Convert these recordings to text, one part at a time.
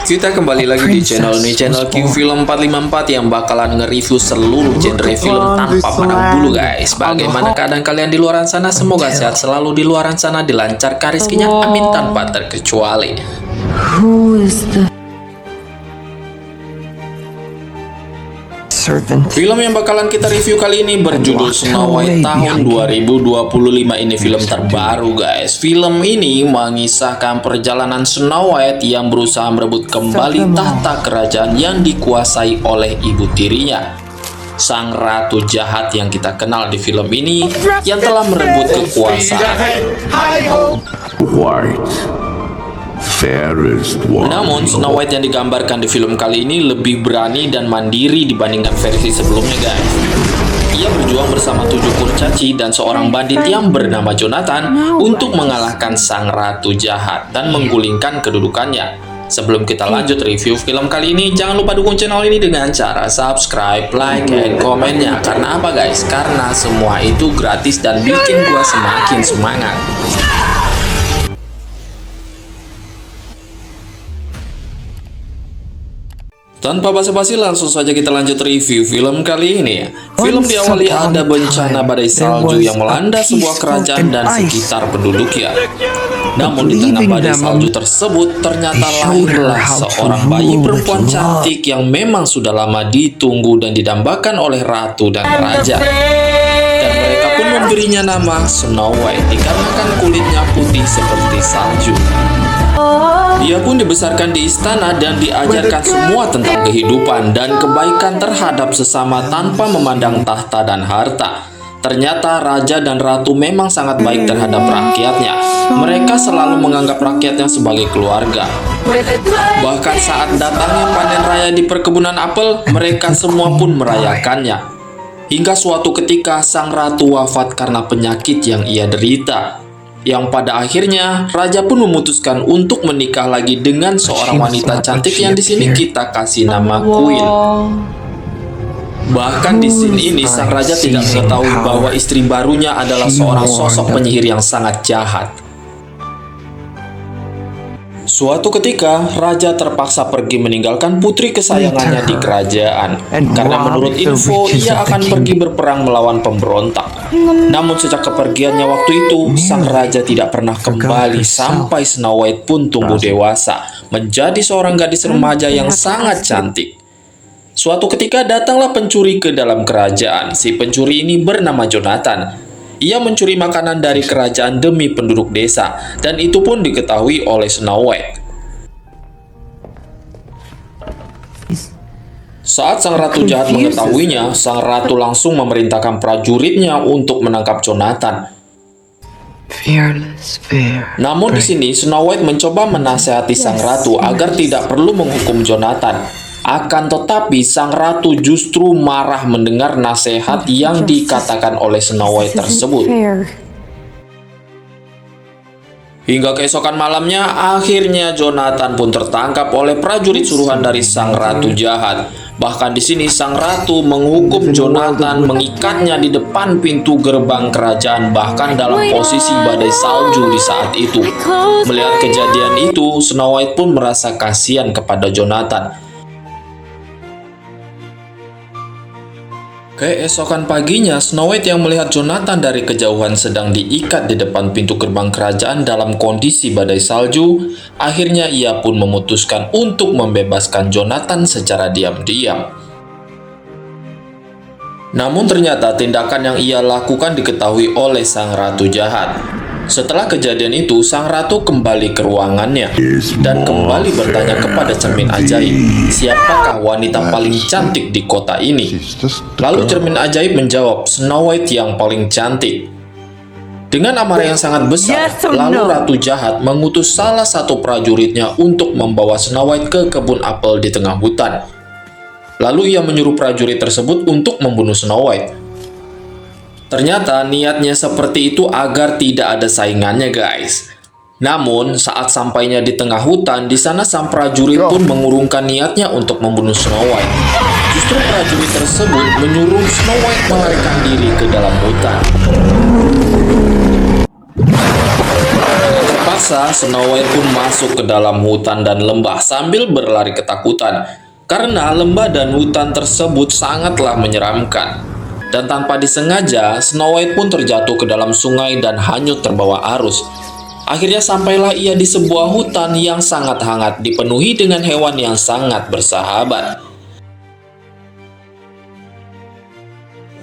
Kita kembali lagi di channel ini, channel Q Film 454 yang bakalan nge-review seluruh genre film tanpa pandang bulu guys. Bagaimana keadaan kalian di luar sana? Semoga sehat selalu di luar sana, dilancarkan rezekinya, amin tanpa terkecuali. Film yang bakalan kita review kali ini berjudul Snow White tahun 2025. Ini film terbaru guys. Film ini mengisahkan perjalanan Snow White yang berusaha merebut kembali tahta kerajaan yang dikuasai oleh ibu tirinya, sang ratu jahat yang kita kenal di film ini, yang telah merebut kekuasaan. Namun, Snow White yang digambarkan di film kali ini lebih berani dan mandiri dibandingkan versi sebelumnya guys. Ia berjuang bersama 7 kurcaci dan seorang bandit yang bernama Jonathan untuk mengalahkan sang ratu jahat dan menggulingkan kedudukannya. Sebelum kita lanjut review film kali ini, jangan lupa dukung channel ini dengan cara subscribe, like, dan komennya. Karena apa guys? Karena semua itu gratis dan bikin gua semakin semangat. Tanpa basa-basi, langsung saja kita lanjut review film kali ini. Film diawali ada bencana badai salju yang melanda sebuah kerajaan dan sekitar penduduknya. Namun di tengah badai salju tersebut, ternyata lahirlah seorang bayi perempuan cantik yang memang sudah lama ditunggu dan didambakan oleh ratu dan raja. Dan mereka pun memberinya nama Snow White dikarenakan kulitnya putih seperti salju. Dia pun dibesarkan di istana dan diajarkan semua tentang kehidupan dan kebaikan terhadap sesama tanpa memandang tahta dan harta. Ternyata raja dan ratu memang sangat baik terhadap rakyatnya. Mereka selalu menganggap rakyatnya sebagai keluarga. Bahkan saat datangnya panen raya di perkebunan apel, mereka semua pun merayakannya. Hingga suatu ketika sang ratu wafat karena penyakit yang ia derita. Yang pada akhirnya raja pun memutuskan untuk menikah lagi dengan seorang wanita cantik yang di sini kita kasih nama Queen. Bahkan di scene ini sang raja tidak mengetahui bahwa istri barunya adalah seorang sosok penyihir yang sangat jahat. Suatu ketika, raja terpaksa pergi meninggalkan putri kesayangannya di kerajaan. Karena menurut info, ia akan pergi berperang melawan pemberontak. Namun sejak kepergiannya waktu itu, sang raja tidak pernah kembali sampai Snow White pun tumbuh dewasa, menjadi seorang gadis remaja yang sangat cantik. Suatu ketika datanglah pencuri ke dalam kerajaan. Si pencuri ini bernama Jonathan. Ia mencuri makanan dari kerajaan demi penduduk desa, dan itu pun diketahui oleh Snow White. Saat sang ratu jahat mengetahuinya, sang ratu langsung memerintahkan prajuritnya untuk menangkap Jonathan. Namun di sini Snow White mencoba menasehati sang ratu agar tidak perlu menghukum Jonathan. Akan tetapi sang ratu justru marah mendengar nasihat yang dikatakan oleh Snow White tersebut. Hingga keesokan malamnya, akhirnya Jonathan pun tertangkap oleh prajurit suruhan dari sang ratu jahat. Bahkan di sini sang ratu menghukum Jonathan, mengikatnya di depan pintu gerbang kerajaan, bahkan dalam posisi badai salju di saat itu. Melihat kejadian itu, Snow White pun merasa kasihan kepada Jonathan. Keesokan paginya, Snow White yang melihat Jonathan dari kejauhan sedang diikat di depan pintu gerbang kerajaan dalam kondisi badai salju. Akhirnya ia pun memutuskan untuk membebaskan Jonathan secara diam-diam. Namun ternyata tindakan yang ia lakukan diketahui oleh sang ratu jahat. Setelah kejadian itu, sang ratu kembali ke ruangannya dan kembali bertanya kepada cermin ajaib, siapakah wanita paling cantik di kota ini? Lalu cermin ajaib menjawab, Snow White yang paling cantik. Dengan amarah yang sangat besar, lalu ratu jahat mengutus salah satu prajuritnya untuk membawa Snow White ke kebun apel di tengah hutan. Lalu ia menyuruh prajurit tersebut untuk membunuh Snow White. Ternyata niatnya seperti itu agar tidak ada saingannya guys. Namun saat sampainya di tengah hutan, di sana sang prajurit pun mengurungkan niatnya untuk membunuh Snow White. Justru prajurit tersebut menyuruh Snow White melarikan diri ke dalam hutan. terpaksa, Snow White pun masuk ke dalam hutan dan lembah sambil berlari ketakutan. Karena lembah dan hutan tersebut sangatlah menyeramkan. Dan tanpa disengaja, Snow White pun terjatuh ke dalam sungai dan hanyut terbawa arus. Akhirnya sampailah ia di sebuah hutan yang sangat hangat, dipenuhi dengan hewan yang sangat bersahabat.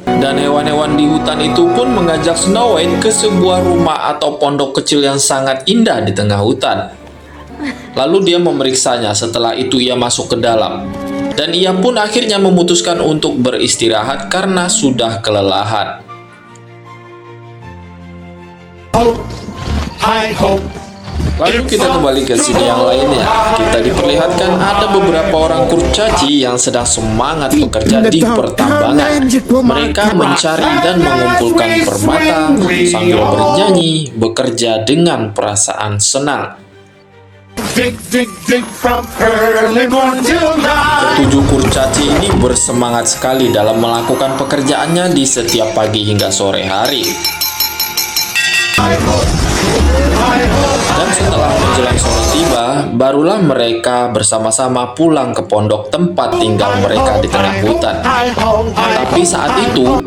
Dan hewan-hewan di hutan itu pun mengajak Snow White ke sebuah rumah atau pondok kecil yang sangat indah di tengah hutan. Lalu dia memeriksanya, setelah itu ia masuk ke dalam. Dan ia pun akhirnya memutuskan untuk beristirahat karena sudah kelelahan. Lalu kita kembali ke sini yang lainnya. Kita diperlihatkan ada beberapa orang kurcaci yang sedang semangat bekerja di pertambangan. Mereka mencari dan mengumpulkan permata sambil bernyanyi, bekerja dengan perasaan senang. Ketujuh kurcaci ini bersemangat sekali dalam melakukan pekerjaannya di setiap pagi hingga sore hari. Dan setelah menjelang sore tiba, barulah mereka bersama-sama pulang ke pondok tempat tinggal mereka di tengah hutan. Tapi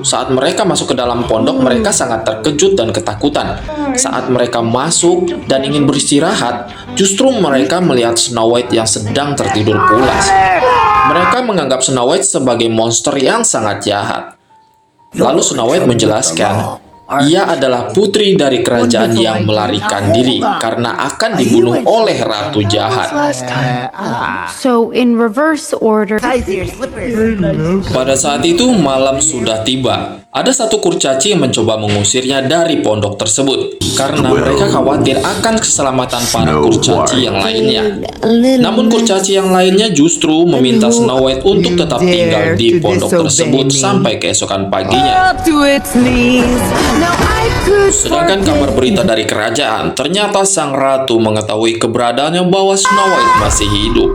saat mereka masuk ke dalam pondok, mereka sangat terkejut dan ketakutan. Saat mereka masuk dan ingin beristirahat, justru mereka melihat Snow White yang sedang tertidur pulas. Mereka menganggap Snow White sebagai monster yang sangat jahat. Lalu Snow White menjelaskan, ia adalah putri dari kerajaan yang melarikan diri karena akan dibunuh oleh ratu jahat. So in reverse order. Pada saat itu malam sudah tiba. Ada satu kurcaci yang mencoba mengusirnya dari pondok tersebut karena mereka khawatir akan keselamatan para kurcaci yang lainnya. Namun kurcaci yang lainnya justru meminta Snow White untuk tetap tinggal di pondok tersebut sampai keesokan paginya. Sedangkan kabar berita dari kerajaan, ternyata sang ratu mengetahui keberadaannya bahwa Snow White masih hidup.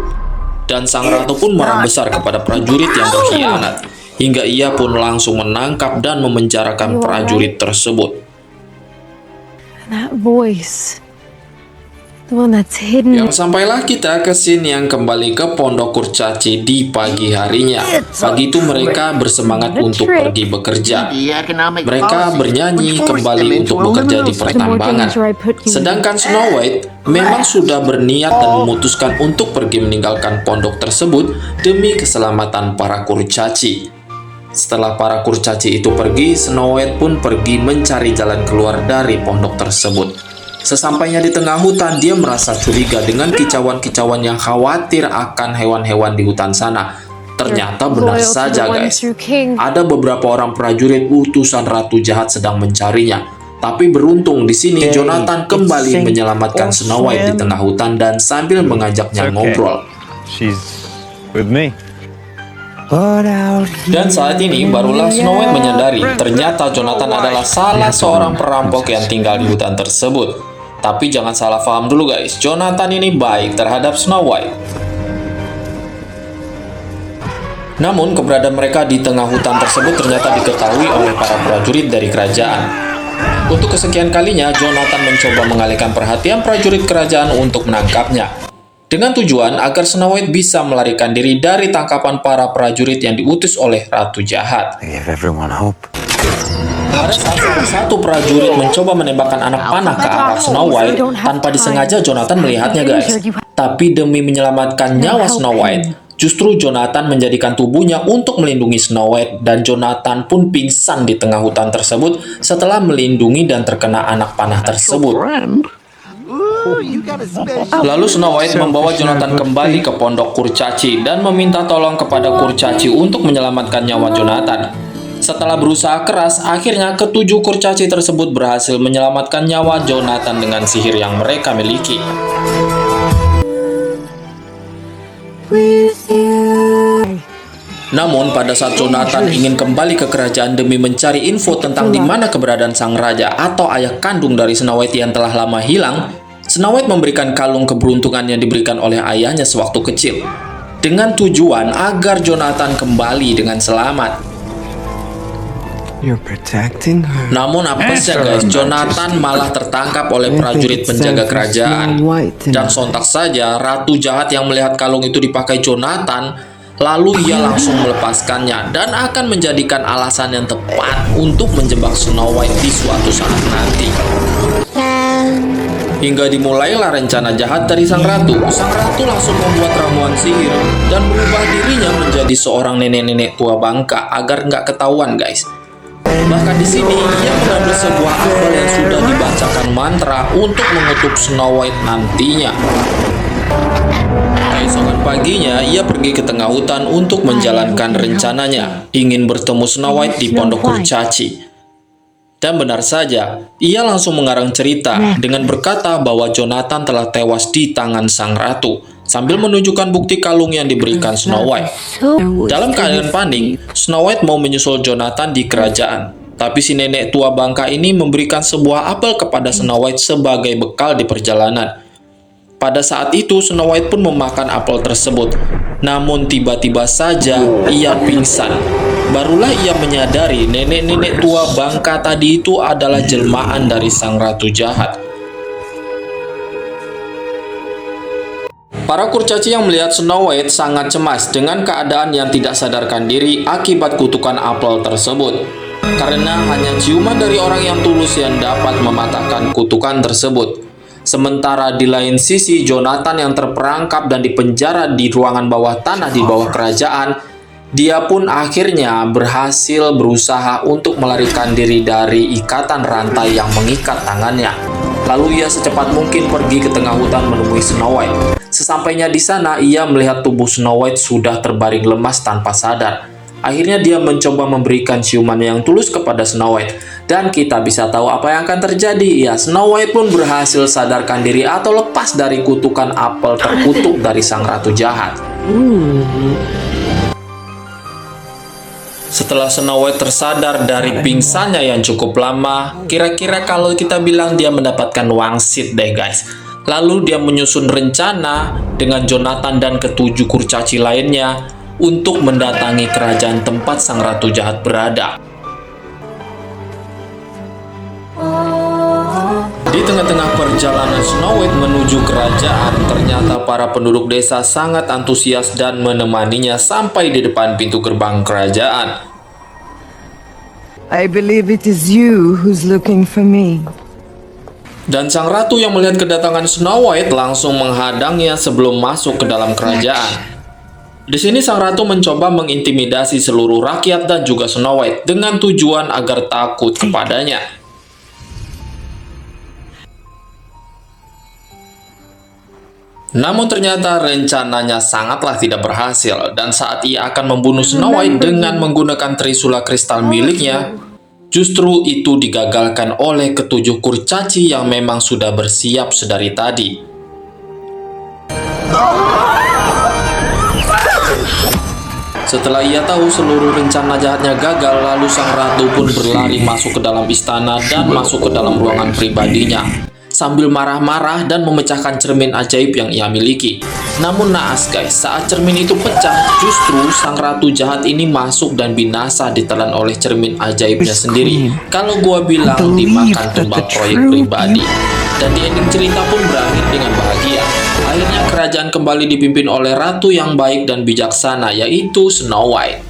Dan sang ratu pun marah besar kepada prajurit yang berkhianat, hingga ia pun langsung menangkap dan memenjarakan prajurit tersebut. That voice. The one that's hidden. Yang sampailah kita ke scene yang kembali ke pondok kurcaci di pagi harinya. Pagi itu mereka bersemangat untuk pergi bekerja. Mereka bernyanyi kembali untuk bekerja di pertambangan. Sedangkan Snow White memang sudah berniat dan memutuskan untuk pergi meninggalkan pondok tersebut demi keselamatan para kurcaci. Setelah para kurcaci itu pergi, Snow White pun pergi mencari jalan keluar dari pondok tersebut. Sesampainya di tengah hutan, dia merasa curiga dengan kicauan-kicauan yang khawatir akan hewan-hewan di hutan sana. Ternyata benar saja, guys. Ada beberapa orang prajurit utusan ratu jahat sedang mencarinya. Tapi beruntung di sini Jonathan kembali menyelamatkan Snow White di tengah hutan dan sambil mengajaknya ngobrol. Dan saat ini barulah Snow White menyadari ternyata Jonathan adalah salah seorang perampok yang tinggal di hutan tersebut. Tapi jangan salah paham dulu, guys. Jonathan ini baik terhadap Snow White. Namun keberadaan mereka di tengah hutan tersebut ternyata diketahui oleh para prajurit dari kerajaan. Untuk kesekian kalinya, Jonathan mencoba mengalihkan perhatian prajurit kerajaan untuk menangkapnya. Dengan tujuan agar Snow White bisa melarikan diri dari tangkapan para prajurit yang diutus oleh ratu jahat. Pada saat salah satu prajurit mencoba menembakkan anak panah ke arah Snow White, tanpa disengaja Jonathan melihatnya, guys. Tapi demi menyelamatkan nyawa Snow White, justru Jonathan menjadikan tubuhnya untuk melindungi Snow White, dan Jonathan pun pingsan di tengah hutan tersebut setelah melindungi dan terkena anak panah tersebut. Lalu Snow White membawa Jonathan kembali ke pondok kurcaci dan meminta tolong kepada kurcaci untuk menyelamatkan nyawa Jonathan. Setelah berusaha keras, akhirnya ketujuh kurcaci tersebut berhasil menyelamatkan nyawa Jonathan dengan sihir yang mereka miliki. Namun pada saat Jonathan ingin kembali ke kerajaan demi mencari info tentang di mana keberadaan sang raja atau ayah kandung dari Snow White yang telah lama hilang, Snow White memberikan kalung keberuntungan yang diberikan oleh ayahnya sewaktu kecil, dengan tujuan agar Jonathan kembali dengan selamat. You're protecting her. Namun apesnya guys, Jonathan malah tertangkap oleh prajurit penjaga kerajaan. Dan sontak saja Ratu Jahat yang melihat kalung itu dipakai Jonathan, lalu ia langsung melepaskannya dan akan menjadikan alasan yang tepat untuk menjebak Snow White di suatu saat nanti. Hingga dimulailah rencana jahat dari sang ratu. Sang ratu langsung membuat ramuan sihir dan berubah dirinya menjadi seorang nenek-nenek tua bangka agar nggak ketahuan guys. Bahkan di sini ia mengambil sebuah apel yang sudah dibacakan mantra untuk mengutuk Snow White nantinya. Keesokan paginya ia pergi ke tengah hutan untuk menjalankan rencananya, ingin bertemu Snow White di pondok kurcaci. Dan benar saja, ia langsung mengarang cerita dengan berkata bahwa Jonathan telah tewas di tangan sang ratu, sambil menunjukkan bukti kalung yang diberikan Snow White. Dalam keadaan panik, Snow White mau menyusul Jonathan di kerajaan. Tapi si nenek tua bangka ini memberikan sebuah apel kepada Snow White sebagai bekal di perjalanan. Pada saat itu, Snow White pun memakan apel tersebut. Namun tiba-tiba saja ia pingsan. Barulah ia menyadari nenek-nenek tua bangka tadi itu adalah jelmaan dari sang ratu jahat. Para kurcaci yang melihat Snow White sangat cemas dengan keadaan yang tidak sadarkan diri akibat kutukan apel tersebut. Karena hanya ciuman dari orang yang tulus yang dapat mematahkan kutukan tersebut. Sementara di lain sisi, Jonathan yang terperangkap dan dipenjara di ruangan bawah tanah di bawah kerajaan, dia pun akhirnya berhasil berusaha untuk melarikan diri dari ikatan rantai yang mengikat tangannya. Lalu ia secepat mungkin pergi ke tengah hutan menemui Snow White. Sesampainya di sana, ia melihat tubuh Snow White sudah terbaring lemas tanpa sadar. Akhirnya dia mencoba memberikan ciuman yang tulus kepada Snow White. Dan kita bisa tahu apa yang akan terjadi. Ya, Snow White pun berhasil sadarkan diri atau lepas dari kutukan apel terkutuk dari sang ratu jahat. Setelah Snow White tersadar dari pingsannya yang cukup lama, kira-kira kalau kita bilang dia mendapatkan wangsit deh guys. Lalu dia menyusun rencana dengan Jonathan dan ketujuh kurcaci lainnya untuk mendatangi kerajaan tempat sang ratu jahat berada. Di tengah-tengah perjalanan Snow White menuju kerajaan, ternyata para penduduk desa sangat antusias dan menemaninya sampai di depan pintu gerbang kerajaan. I believe it is you who's looking for me. Dan sang ratu yang melihat kedatangan Snow White langsung menghadangnya sebelum masuk ke dalam kerajaan. Di sini sang ratu mencoba mengintimidasi seluruh rakyat dan juga Snow White dengan tujuan agar takut kepadanya. Namun ternyata rencananya sangatlah tidak berhasil, dan saat ia akan membunuh Snow White dengan menggunakan trisula kristal miliknya, justru itu digagalkan oleh ketujuh kurcaci yang memang sudah bersiap sedari tadi. Setelah ia tahu seluruh rencana jahatnya gagal, lalu sang ratu pun berlari masuk ke dalam istana dan masuk ke dalam ruangan pribadinya, sambil marah-marah dan memecahkan cermin ajaib yang ia miliki. Namun naas guys, saat cermin itu pecah, justru sang ratu jahat ini masuk dan binasa ditelan oleh cermin ajaibnya sendiri. Kalau gua bilang dimakan tumbal proyek pribadi. Dan di ending cerita pun berakhir dengan bahagia. Akhirnya kerajaan kembali dipimpin oleh ratu yang baik dan bijaksana, yaitu Snow White.